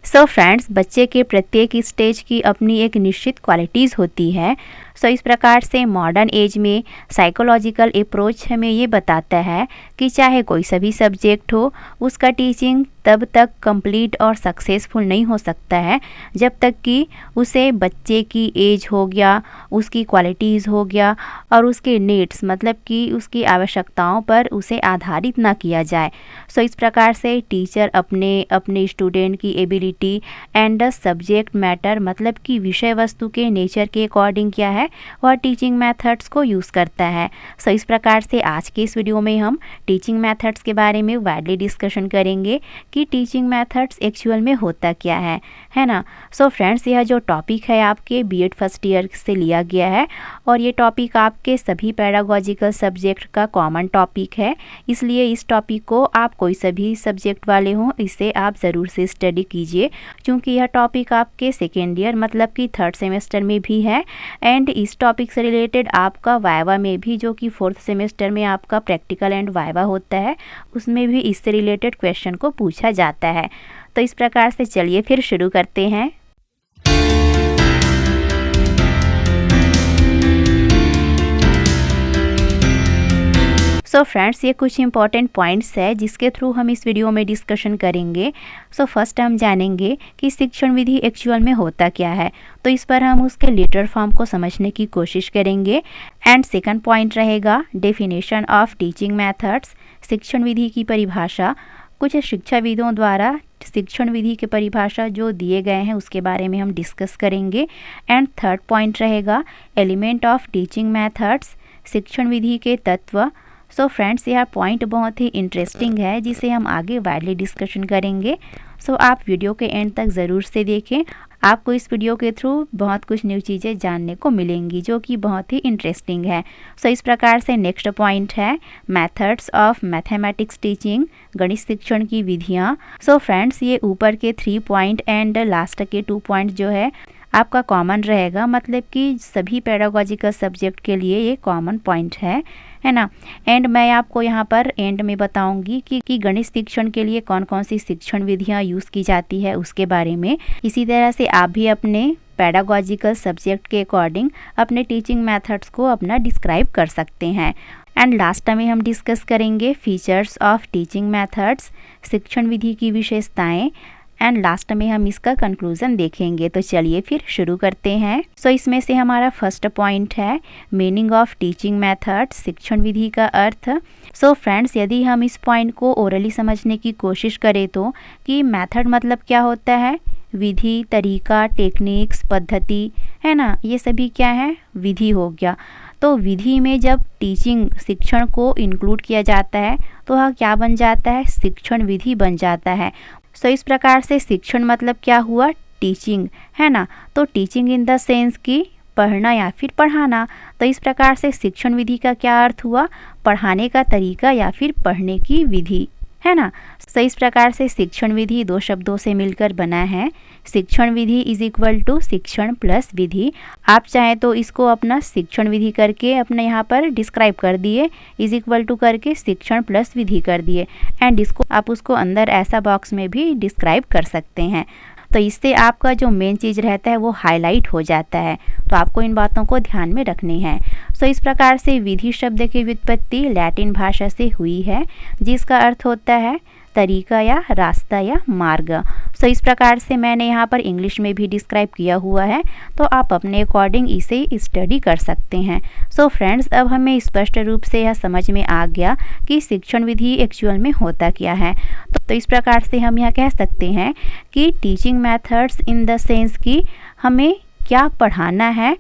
So friends, बच्चे के प्रत्येक स्टेज की अपनी एक निश्चित क्वालिटीज़ होती है। सो इस प्रकार से मॉडर्न एज में साइकोलॉजिकल अप्रोच हमें ये बताता है कि चाहे कोई सभी सब्जेक्ट हो, उसका टीचिंग तब तक कंप्लीट और सक्सेसफुल नहीं हो सकता है जब तक कि उसे बच्चे की एज हो गया, उसकी क्वालिटीज़ हो गया और उसके नीड्स मतलब कि उसकी आवश्यकताओं पर उसे आधारित ना किया जाए। सो इस प्रकार से टीचर अपने स्टूडेंट की ability and the subject matter मतलब कि विषय वस्तु के नेचर के अकॉर्डिंग क्या है वह टीचिंग मेथड्स को यूज़ करता है। सो इस प्रकार से आज के इस वीडियो में हम टीचिंग मेथड्स के बारे में वाइडली डिस्कशन करेंगे कि टीचिंग मेथड्स एक्चुअल में होता क्या है ना। सो फ्रेंड्स, यह जो टॉपिक है आपके बीएड फर्स्ट ईयर से लिया गया है और ये टॉपिक आपके सभी पेडागोजिकल सब्जेक्ट का कॉमन टॉपिक है, इसलिए इस टॉपिक को आप कोई सभी सब्जेक्ट वाले हों इसे आप ज़रूर से स्टडी कीजिए, क्योंकि यह टॉपिक आपके सेकेंड ईयर मतलब कि थर्ड सेमेस्टर में भी है एंड इस टॉपिक से रिलेटेड आपका वाइवा में भी, जो कि फोर्थ सेमेस्टर में आपका प्रैक्टिकल एंड वाइवा होता है, उसमें भी इससे रिलेटेड क्वेश्चन को पूछा जाता है। तो इस प्रकार से चलिए फिर शुरू करते हैं। सो फ्रेंड्स, ये कुछ इंपॉर्टेंट पॉइंट्स है जिसके थ्रू हम इस वीडियो में डिस्कशन करेंगे। सो फर्स्ट हम जानेंगे कि शिक्षण विधि एक्चुअल में होता क्या है, तो इस पर हम उसके लिटरल फॉर्म को समझने की कोशिश करेंगे। एंड सेकंड पॉइंट रहेगा डेफिनेशन ऑफ टीचिंग मेथड्स, शिक्षण विधि की परिभाषा, कुछ शिक्षाविदों द्वारा शिक्षण विधि की परिभाषा जो दिए गए हैं उसके बारे में हम डिस्कस करेंगे। एंड थर्ड पॉइंट रहेगा एलिमेंट ऑफ टीचिंग मेथड्स, शिक्षण विधि के तत्व। सो फ्रेंड्स, यह पॉइंट बहुत ही इंटरेस्टिंग है जिसे हम आगे वाइडली डिस्कशन करेंगे। सो आप वीडियो के एंड तक ज़रूर से देखें, आपको इस वीडियो के थ्रू बहुत कुछ न्यू चीज़ें जानने को मिलेंगी जो कि बहुत ही इंटरेस्टिंग है। सो इस प्रकार से नेक्स्ट पॉइंट है मेथड्स ऑफ मैथमेटिक्स टीचिंग, गणित शिक्षण की विधियाँ। सो फ्रेंड्स, ये ऊपर के 3 पॉइंट एंड लास्ट के 2 पॉइंट जो है आपका कॉमन रहेगा, मतलब कि सभी पेडागोजिकल सब्जेक्ट के लिए ये कॉमन पॉइंट है ना। एंड मैं आपको यहाँ पर एंड में बताऊंगी कि गणित शिक्षण के लिए कौन कौन सी शिक्षण विधियाँ यूज़ की जाती है उसके बारे में। इसी तरह से आप भी अपने पेडागोजिकल सब्जेक्ट के अकॉर्डिंग अपने टीचिंग मेथड्स को अपना डिस्क्राइब कर सकते हैं। एंड लास्ट में हम डिस्कस करेंगे फीचर्स ऑफ टीचिंग मेथड्स, शिक्षण विधि की विशेषताएं। एंड लास्ट में हम इसका कंक्लूजन देखेंगे। तो चलिए फिर शुरू करते हैं। सो इसमें से हमारा फर्स्ट पॉइंट है मीनिंग ऑफ टीचिंग मेथड, शिक्षण विधि का अर्थ। सो फ्रेंड्स, यदि हम इस पॉइंट को ओरली समझने की कोशिश करें तो कि मेथड मतलब क्या होता है, विधि, तरीका, टेक्निक्स, पद्धति, है ना, ये सभी क्या है, विधि हो गया। तो विधि में जब टीचिंग शिक्षण को इंक्लूड किया जाता है तो वह क्या बन जाता है, शिक्षण विधि बन जाता है। सो इस प्रकार से शिक्षण मतलब क्या हुआ, टीचिंग, है ना। तो टीचिंग इन द सेंस कि पढ़ना या फिर पढ़ाना। तो इस प्रकार से शिक्षण विधि का क्या अर्थ हुआ, पढ़ाने का तरीका या फिर पढ़ने की विधि, है ना। सो इस प्रकार से शिक्षण विधि 2 शब्दों से मिलकर बना है। शिक्षण विधि इज इक्वल टू शिक्षण प्लस विधि। आप चाहें तो इसको अपना शिक्षण विधि करके अपने यहाँ पर डिस्क्राइब कर दिए, इज इक्वल टू करके शिक्षण प्लस विधि कर दिए एंड इसको आप उसको अंदर ऐसा बॉक्स में भी डिस्क्राइब कर सकते हैं। तो इससे आपका जो मेन चीज़ रहता है वो हाईलाइट हो जाता है। तो आपको इन बातों को ध्यान में रखनी है। सो इस प्रकार से विधि शब्द की व्युत्पत्ति लैटिन भाषा से हुई है जिसका अर्थ होता है तरीका या रास्ता या मार्ग। सो इस प्रकार से मैंने यहाँ पर इंग्लिश में भी डिस्क्राइब किया हुआ है, तो आप अपने अकॉर्डिंग इसे स्टडी कर सकते हैं। सो फ्रेंड्स, अब हमें स्पष्ट रूप से यह समझ में आ गया कि शिक्षण विधि एक्चुअल में होता क्या है। तो इस प्रकार से हम यह कह सकते हैं कि teaching methods in the sense कि हमें क्या पढ़ाना है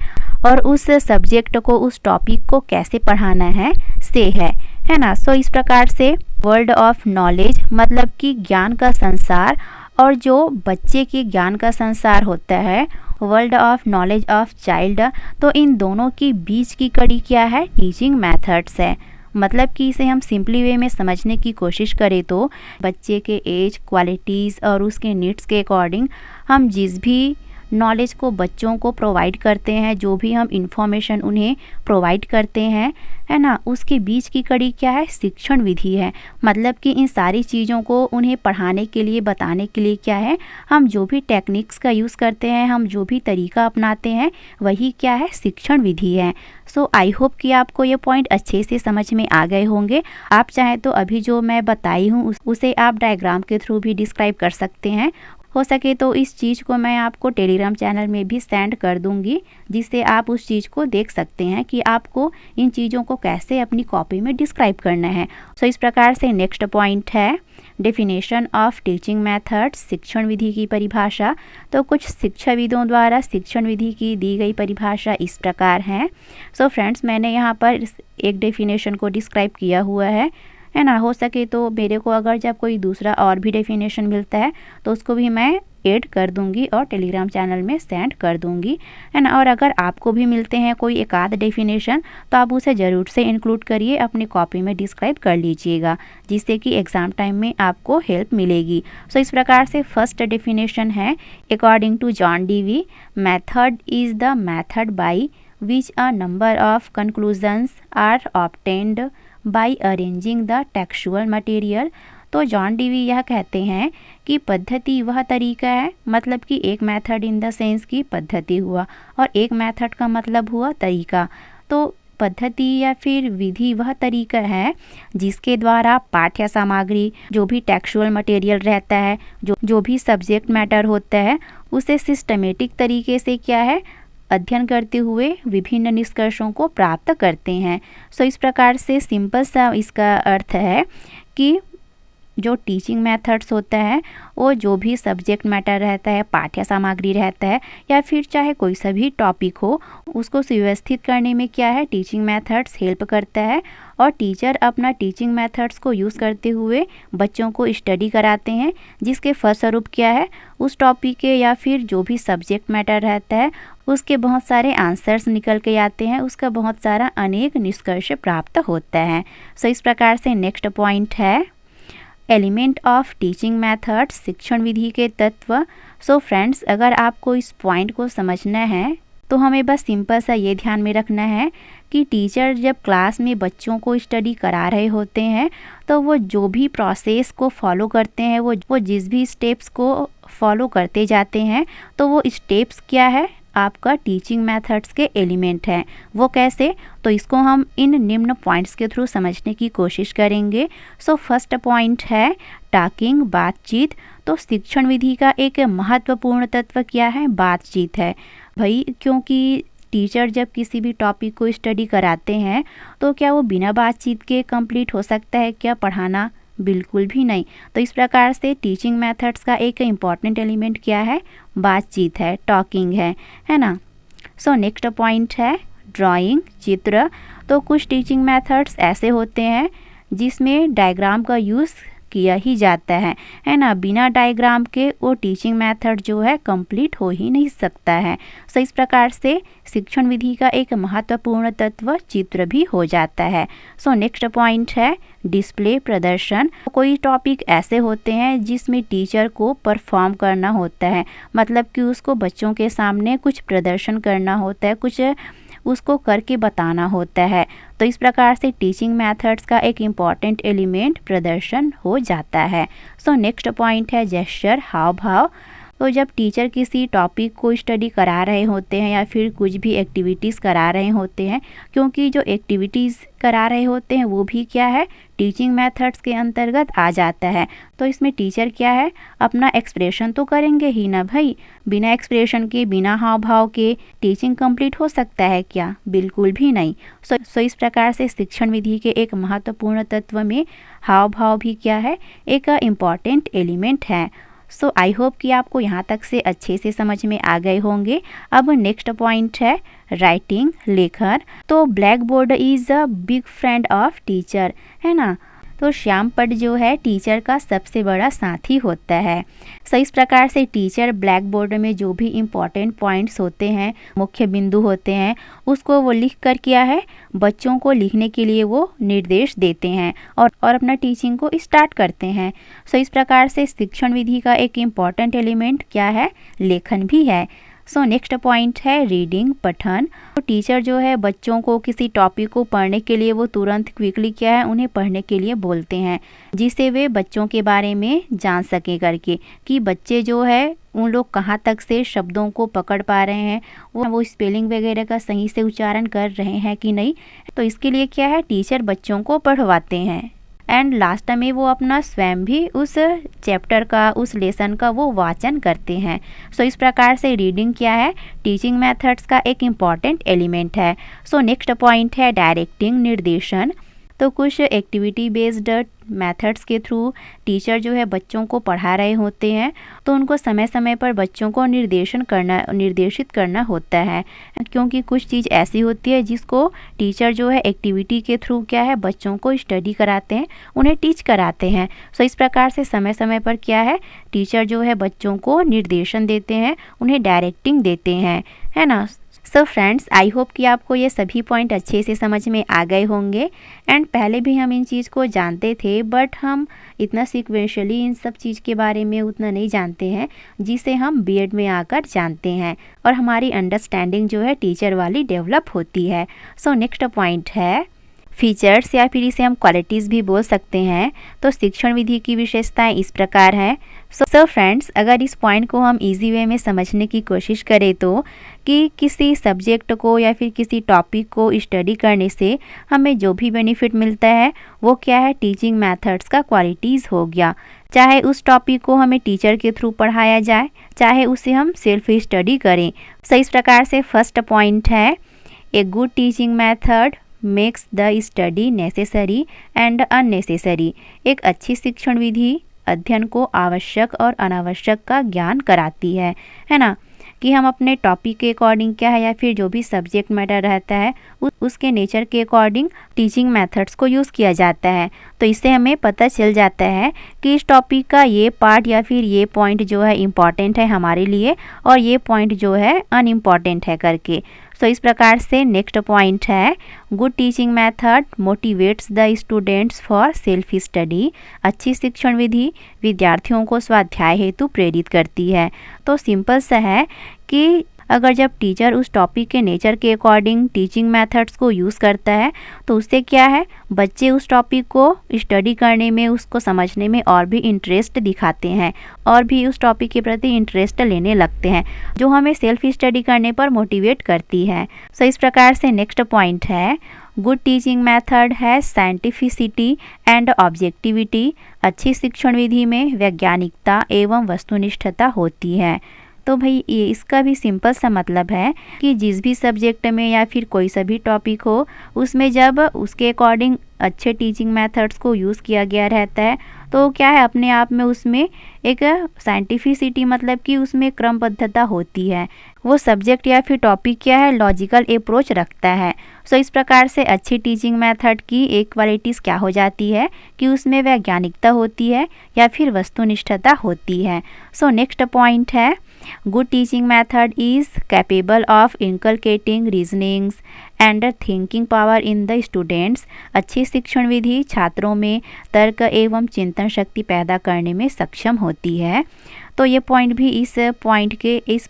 और उस सब्जेक्ट को, उस टॉपिक को कैसे पढ़ाना है से है ना। सो इस प्रकार से वर्ल्ड ऑफ नॉलेज मतलब कि ज्ञान का संसार, और जो बच्चे के ज्ञान का संसार होता है world of knowledge of child, तो इन दोनों की बीच की कड़ी क्या है, टीचिंग मेथड्स है। मतलब कि इसे हम सिंपली वे में समझने की कोशिश करें तो बच्चे के एज, क्वालिटीज़ और उसके नीड्स के अकॉर्डिंग हम जिस भी नॉलेज को बच्चों को प्रोवाइड करते हैं, जो भी हम इंफॉर्मेशन उन्हें प्रोवाइड करते हैं, है ना, उसके बीच की कड़ी क्या है, शिक्षण विधि है। मतलब कि इन सारी चीज़ों को उन्हें पढ़ाने के लिए, बताने के लिए क्या है, हम जो भी टेक्निक्स का यूज़ करते हैं, हम जो भी तरीका अपनाते हैं, वही क्या है, शिक्षण विधि है। सो आई होप कि आपको ये पॉइंट अच्छे से समझ में आ गए होंगे। आप चाहें तो अभी जो मैं बताई हूँ उसे आप डायग्राम के थ्रू भी डिस्क्राइब कर सकते हैं। हो सके तो इस चीज़ को मैं आपको टेलीग्राम चैनल में भी सेंड कर दूंगी, जिससे आप उस चीज़ को देख सकते हैं कि आपको इन चीज़ों को कैसे अपनी कॉपी में डिस्क्राइब करना है। सो इस प्रकार से नेक्स्ट पॉइंट है डेफिनेशन ऑफ टीचिंग मेथड्स, शिक्षण विधि की परिभाषा। तो कुछ शिक्षाविदों द्वारा शिक्षण विधि की दी गई परिभाषा इस प्रकार है। सो फ्रेंड्स, मैंने यहाँ पर एक डेफिनेशन को डिस्क्राइब किया हुआ है ना। हो सके तो मेरे को अगर जब कोई दूसरा और भी डेफिनेशन मिलता है तो उसको भी मैं ऐड कर दूंगी और टेलीग्राम चैनल में सेंड कर दूंगी, है ना। और अगर आपको भी मिलते हैं कोई एक आध डेफिनेशन तो आप उसे ज़रूर से इंक्लूड करिए, अपनी कॉपी में डिस्क्राइब कर लीजिएगा, जिससे कि एग्ज़ाम टाइम में आपको हेल्प मिलेगी। सो इस प्रकार से फर्स्ट डेफिनेशन है, according to John Dewey, method is the method by which a number of conclusions are obtained by arranging the textual material. तो जॉन डीवी यह कहते हैं कि पद्धति वह तरीका है, मतलब कि एक मेथड इन द सेंस की पद्धति हुआ, और एक मेथड का मतलब हुआ तरीका। तो पद्धति या फिर विधि वह तरीका है जिसके द्वारा पाठ्य सामग्री, जो भी टेक्सचुअल मटेरियल रहता है, जो भी सब्जेक्ट मैटर होता है, उसे सिस्टमेटिक तरीके से क्या है, अध्ययन करते हुए विभिन्न निष्कर्षों को प्राप्त करते हैं। सो इस प्रकार से सिंपल सा इसका अर्थ है कि जो टीचिंग मेथड्स होता है वो जो भी सब्जेक्ट मैटर रहता है, पाठ्य सामग्री रहता है, या फिर चाहे कोई सा भी टॉपिक हो, उसको सुव्यवस्थित करने में क्या है, टीचिंग मेथड्स हेल्प करता है। और टीचर अपना टीचिंग मेथड्स को यूज़ करते हुए बच्चों को स्टडी कराते हैं, जिसके फलस्वरूप क्या है, उस टॉपिक के या फिर जो भी सब्जेक्ट मैटर रहता है उसके बहुत सारे आंसर्स निकल के आते हैं, उसका बहुत सारा अनेक निष्कर्ष प्राप्त होता है। सो इस प्रकार से नेक्स्ट पॉइंट है एलिमेंट ऑफ टीचिंग मेथड्स, शिक्षण विधि के तत्व। सो फ्रेंड्स, अगर आपको इस पॉइंट को समझना है तो हमें बस सिंपल सा ये ध्यान में रखना है कि टीचर जब क्लास में बच्चों को स्टडी करा रहे होते हैं तो वो जो भी प्रोसेस को फॉलो करते हैं, वो जिस भी स्टेप्स को फॉलो करते जाते हैं, तो वो स्टेप्स क्या है, आपका टीचिंग मेथड्स के एलिमेंट हैं। वो कैसे, तो इसको हम इन निम्न पॉइंट्स के थ्रू समझने की कोशिश करेंगे। सो फर्स्ट पॉइंट है टॉकिंग, बातचीत। तो शिक्षण विधि का एक महत्वपूर्ण तत्व क्या है, बातचीत है भाई, क्योंकि टीचर जब किसी भी टॉपिक को स्टडी कराते हैं तो क्या वो बिना बातचीत के कंप्लीट हो सकता है क्या पढ़ाना, बिल्कुल भी नहीं। तो इस प्रकार से टीचिंग मेथड्स का एक इम्पॉर्टेंट एलिमेंट क्या है, बातचीत है, टॉकिंग है ना। सो नेक्स्ट पॉइंट है ड्राइंग, चित्र। तो कुछ टीचिंग मेथड्स ऐसे होते हैं जिसमें डायग्राम का यूज़ किया ही जाता है ना। बिना डायग्राम के वो टीचिंग मेथड जो है कंप्लीट हो ही नहीं सकता है। सो इस प्रकार से शिक्षण विधि का एक महत्वपूर्ण तत्व चित्र भी हो जाता है। सो नेक्स्ट पॉइंट है डिस्प्ले, प्रदर्शन। कोई टॉपिक ऐसे होते हैं जिसमें टीचर को परफॉर्म करना होता है, मतलब कि उसको बच्चों के सामने कुछ प्रदर्शन करना होता है, कुछ उसको करके बताना होता है। तो इस प्रकार से टीचिंग मेथड्स का एक इम्पॉर्टेंट एलिमेंट प्रदर्शन हो जाता है। सो नेक्स्ट पॉइंट है जेस्चर, हाव भाव। तो जब टीचर किसी टॉपिक को स्टडी करा रहे होते हैं या फिर कुछ भी एक्टिविटीज़ करा रहे होते हैं, क्योंकि जो एक्टिविटीज़ करा रहे होते हैं वो भी क्या है, टीचिंग मेथड्स के अंतर्गत आ जाता है। तो इसमें टीचर क्या है, अपना एक्सप्रेशन तो करेंगे ही ना भाई, बिना एक्सप्रेशन के, बिना हाव भाव के टीचिंग कंप्लीट हो सकता है क्या, बिल्कुल भी नहीं। सो इस प्रकार से शिक्षण विधि के एक महत्वपूर्ण तत्व में हाव भाव भी क्या है, एक इम्पॉर्टेंट एलिमेंट है। सो आई होप कि आपको यहाँ तक से अच्छे से समझ में आ गए होंगे। अब नेक्स्ट पॉइंट है राइटिंग, लेखन। तो black board is a big friend of teacher, है ना। तो श्याम पट जो है टीचर का सबसे बड़ा साथी होता है। सो इस प्रकार से टीचर ब्लैक बोर्ड में जो भी इम्पॉर्टेंट पॉइंट्स होते हैं, मुख्य बिंदु होते हैं, उसको वो लिख कर किया है, बच्चों को लिखने के लिए वो निर्देश देते हैं और अपना टीचिंग को स्टार्ट करते हैं। सो इस प्रकार से शिक्षण विधि का एक इम्पॉर्टेंट एलिमेंट क्या है, लेखन भी है। सो नेक्स्ट पॉइंट है रीडिंग, पठन। तो टीचर जो है बच्चों को किसी टॉपिक को पढ़ने के लिए वो तुरंत क्विकली क्या है उन्हें पढ़ने के लिए बोलते हैं, जिससे वे बच्चों के बारे में जान सके करके कि बच्चे जो है उन लोग कहाँ तक से शब्दों को पकड़ पा रहे हैं, वो स्पेलिंग वगैरह का सही से उच्चारण कर रहे हैं कि नहीं। तो इसके लिए क्या है टीचर बच्चों को पढ़वाते हैं एंड लास्ट में वो अपना स्वयं भी उस चैप्टर का उस लेसन का वो वाचन करते हैं। सो इस प्रकार से रीडिंग क्या है टीचिंग मेथड्स का एक इम्पॉर्टेंट एलिमेंट है। सो नेक्स्ट पॉइंट है डायरेक्टिंग, निर्देशन। तो कुछ एक्टिविटी बेस्ड मेथड्स के थ्रू टीचर जो है बच्चों को पढ़ा रहे होते हैं, तो उनको समय समय पर बच्चों को निर्देशित करना होता है, क्योंकि कुछ चीज़ ऐसी होती है जिसको टीचर जो है एक्टिविटी के थ्रू क्या है बच्चों को स्टडी कराते हैं, उन्हें टीच कराते हैं। सो इस प्रकार से समय समय पर क्या है टीचर जो है बच्चों को निर्देशन देते हैं, उन्हें डायरेक्टिंग देते हैं, है ना। सो फ्रेंड्स, आई होप कि आपको ये सभी पॉइंट अच्छे से समझ में आ गए होंगे। एंड पहले भी हम इन चीज़ को जानते थे, बट हम इतना सीक्वेंशली इन सब चीज़ के बारे में उतना नहीं जानते हैं, जिसे हम बीएड में आकर जानते हैं और हमारी अंडरस्टैंडिंग जो है टीचर वाली डेवलप होती है। सो नेक्स्ट पॉइंट है फीचर्स, या फिर इसे हम क्वालिटीज़ भी बोल सकते हैं। तो शिक्षण विधि की विशेषताएं इस प्रकार हैं। सो फ्रेंड्स, अगर इस पॉइंट को हम इजी वे में समझने की कोशिश करें तो कि किसी सब्जेक्ट को या फिर किसी टॉपिक को स्टडी करने से हमें जो भी बेनिफिट मिलता है वो क्या है टीचिंग मेथड्स का क्वालिटीज़ हो गया। चाहे उस टॉपिक को हमें टीचर के थ्रू पढ़ाया जाए, चाहे उसे हम सेल्फ स्टडी करें। सो इस प्रकार से फर्स्ट पॉइंट है a good teaching method makes the study necessary and unnecessary. एक अच्छी शिक्षण विधि अध्ययन को आवश्यक और अनावश्यक का ज्ञान कराती है ना, कि हम अपने टॉपिक के अकॉर्डिंग क्या है या फिर जो भी सब्जेक्ट मैटर रहता है उसके नेचर के अकॉर्डिंग टीचिंग मेथड्स को यूज़ किया जाता है। तो इससे हमें पता चल जाता है कि इस टॉपिक का ये पार्ट या फिर ये पॉइंट जो है इम्पॉर्टेंट है हमारे लिए और ये पॉइंट जो है अनइम्पॉर्टेंट है करके। सो इस प्रकार से नेक्स्ट पॉइंट है good teaching method motivates the students for self study. अच्छी शिक्षण विधि विद्यार्थियों को स्वाध्याय हेतु प्रेरित करती है। तो सिंपल सा है कि अगर जब टीचर उस टॉपिक के नेचर के अकॉर्डिंग टीचिंग मेथड्स को यूज़ करता है तो उससे क्या है बच्चे उस टॉपिक को स्टडी करने में, उसको समझने में और भी इंटरेस्ट दिखाते हैं और भी उस टॉपिक के प्रति इंटरेस्ट लेने लगते हैं, जो हमें सेल्फ स्टडी करने पर मोटिवेट करती है। सो इस प्रकार से नेक्स्ट पॉइंट है गुड टीचिंग मेथड है साइंटिफिसिटी एंड ऑब्जेक्टिविटी। अच्छी शिक्षण विधि में वैज्ञानिकता एवं वस्तुनिष्ठता होती है। तो भाई ये इसका भी सिंपल सा मतलब है कि जिस भी सब्जेक्ट में या फिर कोई सा भी टॉपिक हो उसमें जब उसके अकॉर्डिंग अच्छे टीचिंग मेथड्स को यूज़ किया गया रहता है तो क्या है अपने आप में उसमें एक साइंटिफिसिटी मतलब कि उसमें क्रमबद्धता होती है। वो सब्जेक्ट या फिर टॉपिक क्या है लॉजिकल अप्रोच रखता है। सो इस प्रकार से अच्छी टीचिंग मेथड की एक क्वालिटीज़ क्या हो जाती है कि उसमें वैज्ञानिकता होती है या फिर वस्तुनिष्ठता होती है। सो नेक्स्ट पॉइंट है good teaching method is capable of inculcating reasonings and thinking power in the students. अच्छी शिक्षण विधि छात्रों में तर्क एवं चिंतन शक्ति पैदा करने में सक्षम होती है। तो ये पॉइंट भी इस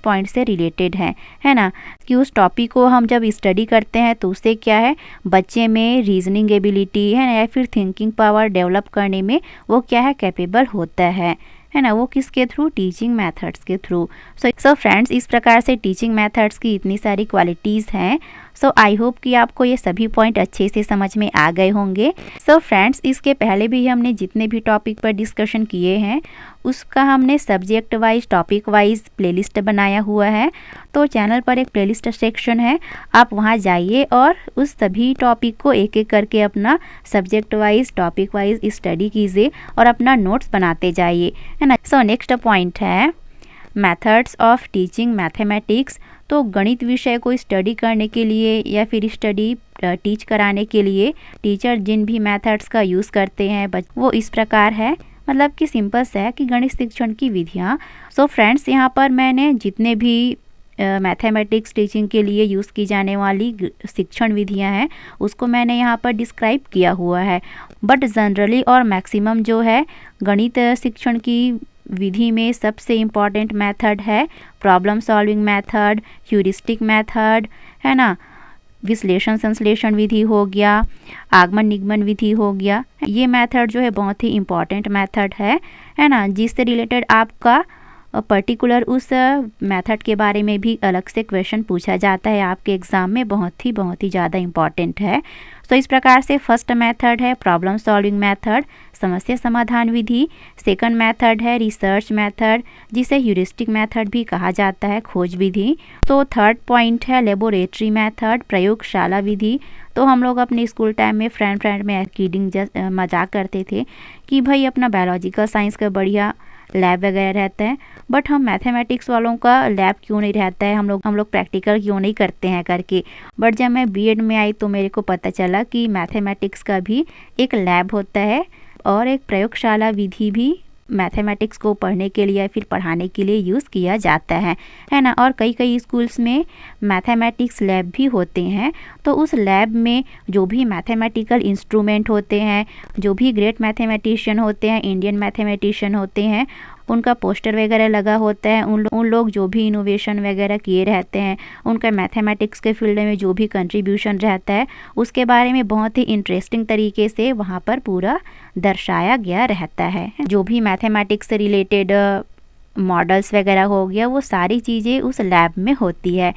पॉइंट से रिलेटेड है ना, कि उस टॉपिक को हम जब स्टडी करते हैं तो उससे क्या है बच्चे में रीजनिंग एबिलिटी है ना या फिर थिंकिंग पावर डेवलप करने में वो क्या है कैपेबल होता है ना, वो किसके थ्रू टीचिंग मेथड्स के थ्रू। सो फ्रेंड्स, इस प्रकार से टीचिंग मेथड्स की इतनी सारी क्वालिटीज़ हैं। सो आई होप कि आपको ये सभी पॉइंट अच्छे से समझ में आ गए होंगे। सो फ्रेंड्स, इसके पहले भी हमने जितने भी टॉपिक पर डिस्कशन किए हैं उसका हमने subject wise topic wise playlist बनाया हुआ है। तो चैनल पर एक प्लेलिस्ट सेक्शन है, आप वहाँ जाइए और उस सभी टॉपिक को एक एक करके अपना subject wise topic wise study कीजिए और अपना नोट्स बनाते जाइए, है ना। सो नेक्स्ट पॉइंट है मेथड्स ऑफ टीचिंग मैथमेटिक्स। तो गणित विषय को स्टडी करने के लिए या फिर स्टडी टीच कराने के लिए टीचर जिन भी मेथड्स का यूज़ करते हैं वो इस प्रकार है, मतलब कि सिंपल सा है कि गणित शिक्षण की विधियाँ। सो फ्रेंड्स, यहाँ पर मैंने जितने भी मैथमेटिक्स टीचिंग के लिए यूज़ की जाने वाली शिक्षण विधियाँ हैं उसको मैंने यहाँ पर डिस्क्राइब किया हुआ है। बट जनरली और मैक्सिमम जो है गणित शिक्षण की विधि में सबसे इम्पॉर्टेंट मेथड है problem solving method, heuristic method, है ना, विश्लेषण संश्लेषण विधि हो गया, आगमन निगमन विधि हो गया। ये मेथड जो है बहुत ही इम्पॉर्टेंट मेथड है ना, जिससे रिलेटेड आपका पर्टिकुलर उस मेथड के बारे में भी अलग से क्वेश्चन पूछा जाता है आपके एग्ज़ाम में, बहुत ही ज़्यादा इम्पॉर्टेंट है। तो इस प्रकार से फर्स्ट मेथड है प्रॉब्लम सॉल्विंग मेथड, समस्या समाधान विधि। सेकंड मेथड है रिसर्च मेथड, जिसे ह्यूरिस्टिक मेथड भी कहा जाता है, खोज विधि। तो थर्ड पॉइंट है लेबोरेटरी मेथड, प्रयोगशाला विधि। तो हम लोग अपने स्कूल टाइम में फ्रेंड में किडिंग मजाक करते थे कि भाई अपना बायोलॉजिकल साइंस का बढ़िया लैब वगैरह रहता है, बट हम मैथमेटिक्स वालों का लैब क्यों नहीं रहता है, हम लोग प्रैक्टिकल क्यों नहीं करते हैं करके। बट जब मैं बीएड में आई तो मेरे को पता चला कि मैथमेटिक्स का भी एक लैब होता है और एक प्रयोगशाला विधि भी मैथमेटिक्स को पढ़ने के लिए या फिर पढ़ाने के लिए यूज़ किया जाता है ना। और कई स्कूल्स में मैथमेटिक्स लैब भी होते हैं। तो उस लैब में जो भी मैथमेटिकल इंस्ट्रूमेंट होते हैं, जो भी ग्रेट मैथमेटिशियन होते हैं, इंडियन मैथमेटिशियन होते हैं, उनका पोस्टर वगैरह लगा होता है। उन लोग जो भी इनोवेशन वगैरह किए रहते हैं, उनका मैथमेटिक्स के फील्ड में जो भी कंट्रीब्यूशन रहता है, उसके बारे में बहुत ही इंटरेस्टिंग तरीके से वहाँ पर पूरा दर्शाया गया रहता है। जो भी मैथमेटिक्स से रिलेटेड मॉडल्स वगैरह हो गया, वो सारी चीज़ें उस लैब में होती है,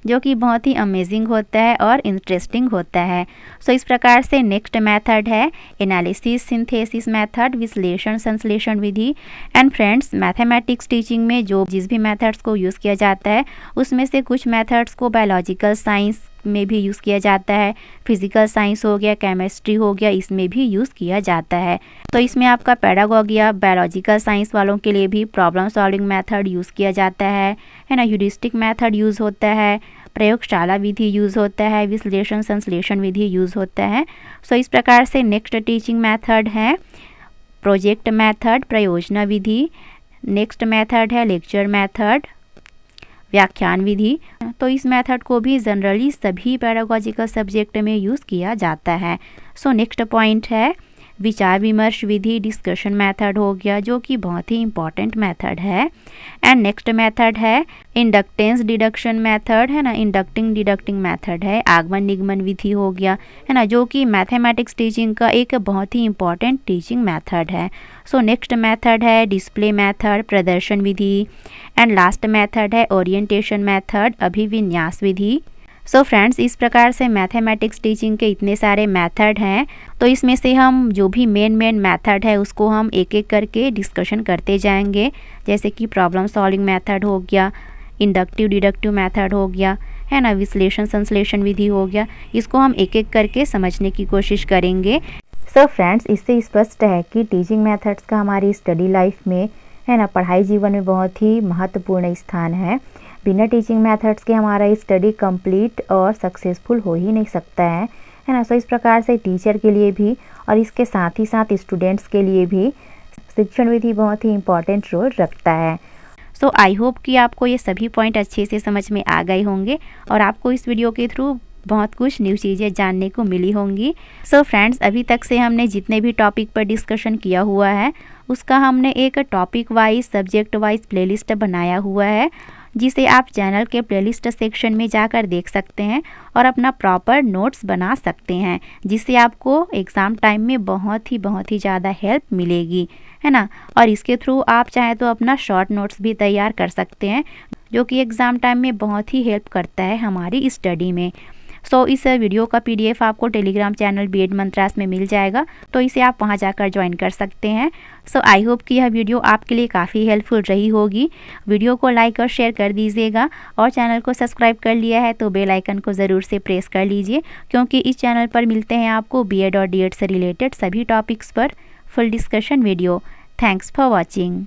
जो कि बहुत ही अमेजिंग होता है और इंटरेस्टिंग होता है। सो इस प्रकार से नेक्स्ट मेथड है एनालिसिस सिंथेसिस मेथड, विश्लेषण संश्लेषण विधि। एंड फ्रेंड्स, मैथमेटिक्स टीचिंग में जो जिस भी मेथड्स को यूज़ किया जाता है, उसमें से कुछ मेथड्स को बायोलॉजिकल साइंस में भी यूज़ किया जाता है, फिजिकल साइंस हो गया, केमिस्ट्री हो गया, इसमें भी यूज़ किया जाता है। तो इसमें आपका पेडागोगी या बायोलॉजिकल साइंस वालों के लिए भी प्रॉब्लम सॉल्विंग मेथड यूज़ किया जाता है ना, ह्यूरिस्टिक मेथड यूज़ होता है, प्रयोगशाला विधि यूज़ होता है, विश्लेषण संश्लेषण विधि यूज़ होता है। सो इस प्रकार से नेक्स्ट टीचिंग मेथड है प्रोजेक्ट मेथड, प्रयोजना विधि। नेक्स्ट मेथड है लेक्चर मेथड, व्याख्यान विधि। तो इस मेथड को भी जनरली सभी पेडागोजिकल सब्जेक्ट में यूज़ किया जाता है। सो नेक्स्ट पॉइंट है विचार विमर्श विधि, डिस्कशन मेथड हो गया, जो कि बहुत ही इंपॉर्टेंट मेथड है। एंड नेक्स्ट मेथड है इंडक्टेंस डिडक्शन मेथड, है ना, इंडक्टिंग डिडक्टिंग मेथड है, आगमन निगमन विधि हो गया, है ना, जो कि मैथमेटिक्स टीचिंग का एक बहुत ही इंपॉर्टेंट टीचिंग मेथड है। सो नेक्स्ट मेथड है डिस्प्ले मेथड, प्रदर्शन विधि। एंड लास्ट मेथड है ओरिएंटेशन मेथड, अभिविन्यास विधि। सो फ्रेंड्स, इस प्रकार से मैथमेटिक्स टीचिंग के इतने सारे मेथड हैं। तो इसमें से हम जो भी मेन मेथड है उसको हम एक एक करके डिस्कशन करते जाएंगे, जैसे कि प्रॉब्लम सॉल्विंग मेथड हो गया, इंडक्टिव डिडक्टिव मेथड हो गया, है ना, विश्लेषण संश्लेषण विधि हो गया। इसको हम एक एक करके समझने की कोशिश करेंगे। सो फ्रेंड्स, इससे स्पष्ट है कि टीचिंग मेथड्स का हमारी स्टडी लाइफ में, है ना, पढ़ाई जीवन में बहुत ही महत्वपूर्ण स्थान है। बिना टीचिंग मेथड्स के हमारा स्टडी कंप्लीट और सक्सेसफुल हो ही नहीं सकता है ना। सो इस प्रकार से टीचर के लिए भी और इसके साथ ही साथ स्टूडेंट्स के लिए भी शिक्षण विधि बहुत ही इम्पॉर्टेंट रोल रखता है। सो आई होप कि आपको ये सभी पॉइंट अच्छे से समझ में आ गए होंगे और आपको इस वीडियो के थ्रू बहुत कुछ न्यू चीज़ें जानने को मिली होंगी। सो फ्रेंड्स, अभी तक से हमने जितने भी टॉपिक पर डिस्कशन किया हुआ है, उसका हमने एक topic wise, subject wise playlist बनाया हुआ है, जिसे आप चैनल के प्लेलिस्ट सेक्शन में जाकर देख सकते हैं और अपना प्रॉपर नोट्स बना सकते हैं, जिससे आपको एग्ज़ाम टाइम में बहुत ही ज़्यादा हेल्प मिलेगी, है ना। और इसके थ्रू आप चाहें तो अपना शॉर्ट नोट्स भी तैयार कर सकते हैं, जो कि एग्ज़ाम टाइम में बहुत ही हेल्प करता है हमारी स्टडी में। सो इस वीडियो का PDF आपको टेलीग्राम चैनल बीएड मंत्रास में मिल जाएगा, तो इसे आप वहां जाकर ज्वाइन कर सकते हैं। सो आई होप कि यह वीडियो आपके लिए काफ़ी हेल्पफुल रही होगी। वीडियो को लाइक और शेयर कर दीजिएगा और चैनल को सब्सक्राइब कर लिया है तो बेल आइकन को ज़रूर से प्रेस कर लीजिए, क्योंकि इस चैनल पर मिलते हैं आपको बीएड और डीएड से रिलेटेड सभी टॉपिक्स पर full discussion video. Thanks for watching.